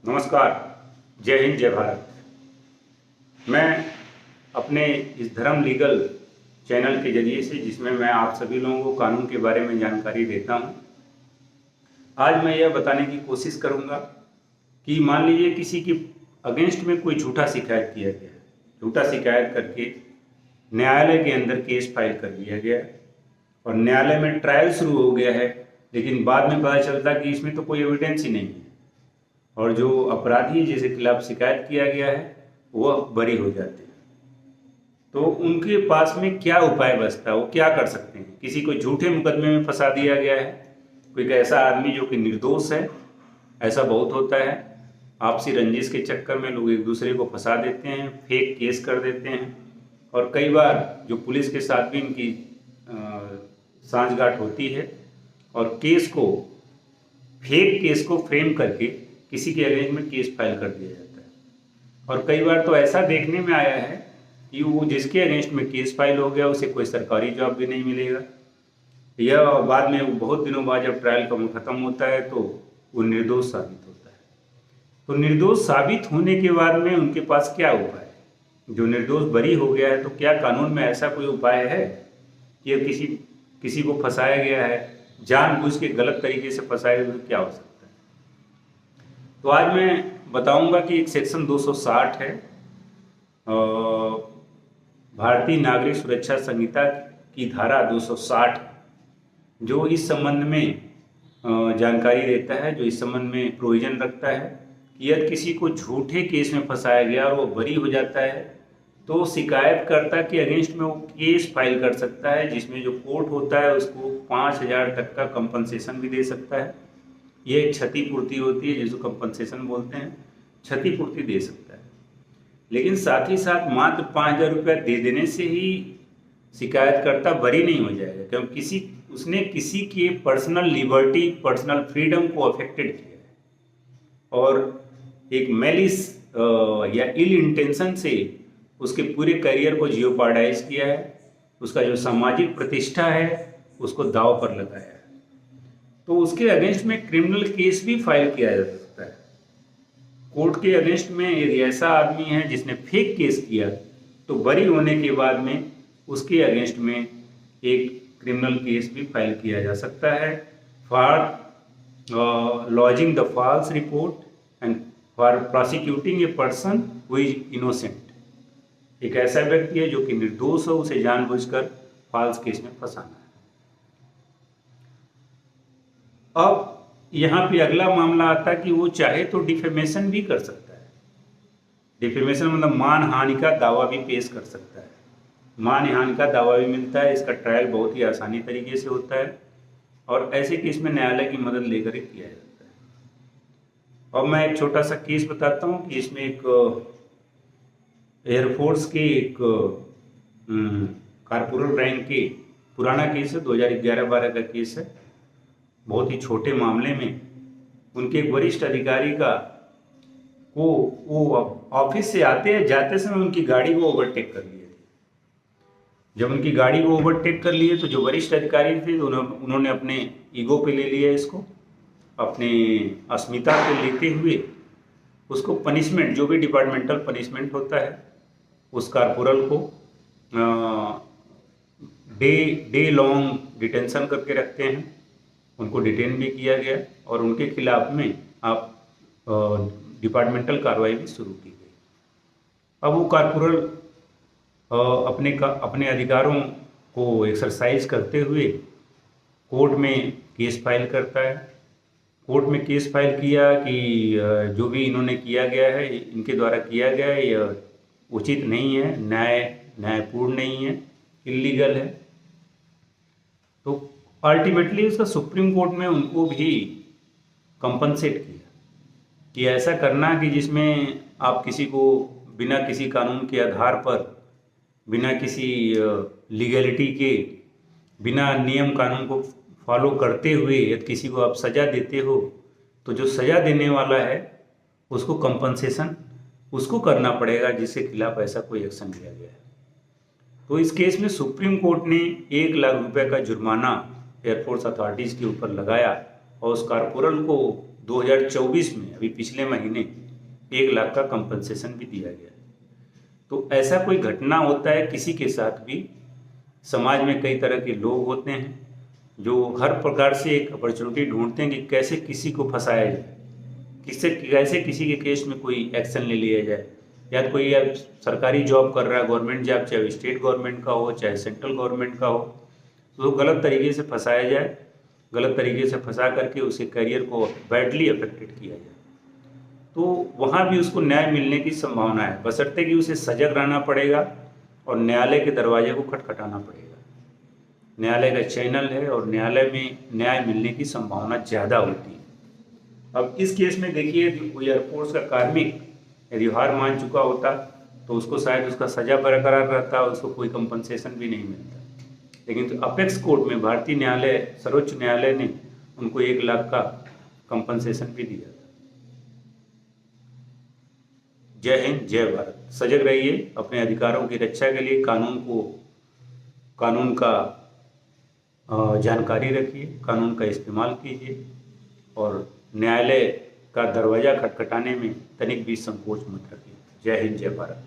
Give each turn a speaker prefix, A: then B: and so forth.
A: नमस्कार। जय हिंद, जय भारत। मैं अपने इस धर्म लीगल चैनल के जरिए से, जिसमें मैं आप सभी लोगों को कानून के बारे में जानकारी देता हूं, आज मैं यह बताने की कोशिश करूंगा कि मान लीजिए किसी के अगेंस्ट में कोई झूठा शिकायत किया गया है, झूठा शिकायत करके न्यायालय के अंदर केस फाइल कर दिया गया है और न्यायालय में ट्रायल शुरू हो गया है, लेकिन बाद में पता चलता कि इसमें तो कोई एविडेंस ही नहीं है और जो अपराधी जिसके खिलाफ शिकायत किया गया है वह बरी हो जाते हैं। तो उनके पास में क्या उपाय बचता है, वो क्या कर सकते हैं? किसी को झूठे मुकदमे में फंसा दिया गया है, कोई ऐसा आदमी जो कि निर्दोष है, ऐसा बहुत होता है। आपसी रंजिश के चक्कर में लोग एक दूसरे को फंसा देते हैं, फेक केस कर देते हैं और कई बार जो पुलिस के साथ भी इनकी सांठगांठ होती है और फेक केस को फ्रेम करके किसी के अगेंस्ट में केस फाइल कर दिया जाता है। और कई बार तो ऐसा देखने में आया है कि वो जिसके अगेंस्ट में केस फाइल हो गया उसे कोई सरकारी जॉब भी नहीं मिलेगा, या बाद में बहुत दिनों बाद जब ट्रायल खत्म होता है तो वो निर्दोष साबित होता है। तो निर्दोष साबित होने के बाद में उनके पास क्या उपाय है? जो निर्दोष बरी हो गया है तो क्या कानून में ऐसा कोई उपाय है कि किसी को फंसाया गया है, जानबूझ के गलत तरीके से फंसाया गया, तो क्या हो सकता है? तो आज मैं बताऊंगा कि एक सेक्शन 260 है भारतीय नागरिक सुरक्षा संहिता की धारा 260, जो इस संबंध में जानकारी देता है, जो इस संबंध में प्रोविजन रखता है कि यदि किसी को झूठे केस में फंसाया गया और वो बरी हो जाता है तो शिकायतकर्ता के अगेंस्ट में वो केस फाइल कर सकता है, जिसमें जो कोर्ट होता है उसको 5,000 तक का कंपनसेशन भी दे सकता है। ये एक क्षतिपूर्ति होती है जिसको कंपनसेशन बोलते हैं, क्षतिपूर्ति दे सकता है। लेकिन साथ ही साथ मात्र 5,000 रुपया दे देने से ही शिकायतकर्ता बरी नहीं हो जाएगा, क्योंकि उसने किसी के पर्सनल लिबर्टी, पर्सनल फ्रीडम को अफेक्टेड किया है और एक मैलिस या इल इंटेंशन से उसके पूरे करियर को जियोपार्डाइज किया है, उसका जो सामाजिक प्रतिष्ठा है उसको दांव पर लगाया है। तो उसके अगेंस्ट में क्रिमिनल केस भी फाइल किया जा सकता है। कोर्ट के अगेंस्ट में यदि ऐसा आदमी है जिसने फेक केस किया तो बरी होने के बाद में उसके अगेंस्ट में एक क्रिमिनल केस भी फाइल किया जा सकता है for lodging the false report and for prosecuting a person who is innocent. एक ऐसा व्यक्ति है जो कि निर्दोष हो, उसे जानबूझकर फॉल्स केस में फंसाना है। अब यहाँ पे अगला मामला आता है कि वो चाहे तो डिफेमेशन भी कर सकता है। डिफेमेशन मतलब मानहानि का दावा भी पेश कर सकता है, मानहानि का दावा भी मिलता है। इसका ट्रायल बहुत ही आसानी तरीके से होता है और ऐसे केस में न्यायालय की मदद लेकर ही किया जाता है। अब मैं एक छोटा सा केस बताता हूँ कि इसमें एक एयरफोर्स के एक कारपोरल रैंक के पुराना केस है, 2011-12 का केस है। बहुत ही छोटे मामले में उनके एक वरिष्ठ अधिकारी का वो ऑफिस से जाते समय उनकी गाड़ी को ओवरटेक कर लिए थे। जब उनकी गाड़ी को ओवरटेक कर लिए तो जो वरिष्ठ अधिकारी थे उन्होंने अपने ईगो पे ले लिया, इसको अपने अस्मिता पे लेते हुए उसको पनिशमेंट, जो भी डिपार्टमेंटल पनिशमेंट होता है, उस कारपोरल को डे लॉन्ग डिटेंशन करके रखते हैं। उनको डिटेन भी किया गया और उनके खिलाफ में डिपार्टमेंटल कार्रवाई भी शुरू की गई। अब वो कारपोरल अपने अधिकारों को एक्सरसाइज करते हुए कोर्ट में केस फाइल करता है। कोर्ट में केस फाइल किया कि जो भी इन्होंने किया गया है, इनके द्वारा किया गया है, यह उचित नहीं है, न्यायपूर्ण नहीं है, इल्लीगल है। तो अल्टीमेटली उसका सुप्रीम कोर्ट में उनको भी कंपनसेट किया कि ऐसा करना कि जिसमें आप किसी को बिना किसी कानून के आधार पर, बिना किसी लीगलिटी के, बिना नियम कानून को फॉलो करते हुए यदि किसी को आप सज़ा देते हो तो जो सज़ा देने वाला है उसको कंपनसेशन उसको करना पड़ेगा जिसके खिलाफ ऐसा कोई एक्शन लिया गया है। तो इस केस में सुप्रीम कोर्ट ने 1 लाख रुपए का जुर्माना एयरफोर्स अथॉरिटीज़ के ऊपर लगाया और उस कारपोरल को 2024 में, अभी पिछले महीने 1 लाख का कंपनसेशन भी दिया गया है। तो ऐसा कोई घटना होता है किसी के साथ भी, समाज में कई तरह के लोग होते हैं जो हर प्रकार से एक अपॉर्चुनिटी ढूंढते हैं कि कैसे किसी को फंसाया जाए, कैसे किसी के केस में कोई एक्शन ले लिया जाए। या तो कोई अब सरकारी जॉब कर रहा है, गवर्नमेंट जॉब, चाहे स्टेट गवर्नमेंट का हो चाहे सेंट्रल गवर्नमेंट का हो, तो गलत तरीके से फंसाया जाए, गलत तरीके से फंसा करके उसके करियर को बैडली अफेक्टेड किया जाए। तो वहाँ भी उसको न्याय मिलने की संभावना है, बशर्ते कि उसे सजग रहना पड़ेगा और न्यायालय के दरवाजे को खटखटाना पड़ेगा। न्यायालय का चैनल है और न्यायालय में न्याय मिलने की संभावना ज़्यादा होती है। अब इस केस में देखिए, कोई एयरफोर्स का कार्मिक यदि हार मान चुका होता तो उसको शायद उसका सजा बरकरार रहता, उसको कोई कंपनसेशन भी नहीं मिलता। लेकिन तो अपेक्स कोर्ट में भारतीय न्यायालय, सर्वोच्च न्यायालय ने उनको 1 लाख का कंपनसेशन भी दिया था। जय हिंद, जय भारत। सजग रहिए अपने अधिकारों की रक्षा के लिए, कानून का जानकारी रखिए, कानून का इस्तेमाल कीजिए और न्यायालय का दरवाज़ा खटखटाने में तनिक भी संकोच मत रखिए। जय हिंद, जय भारत।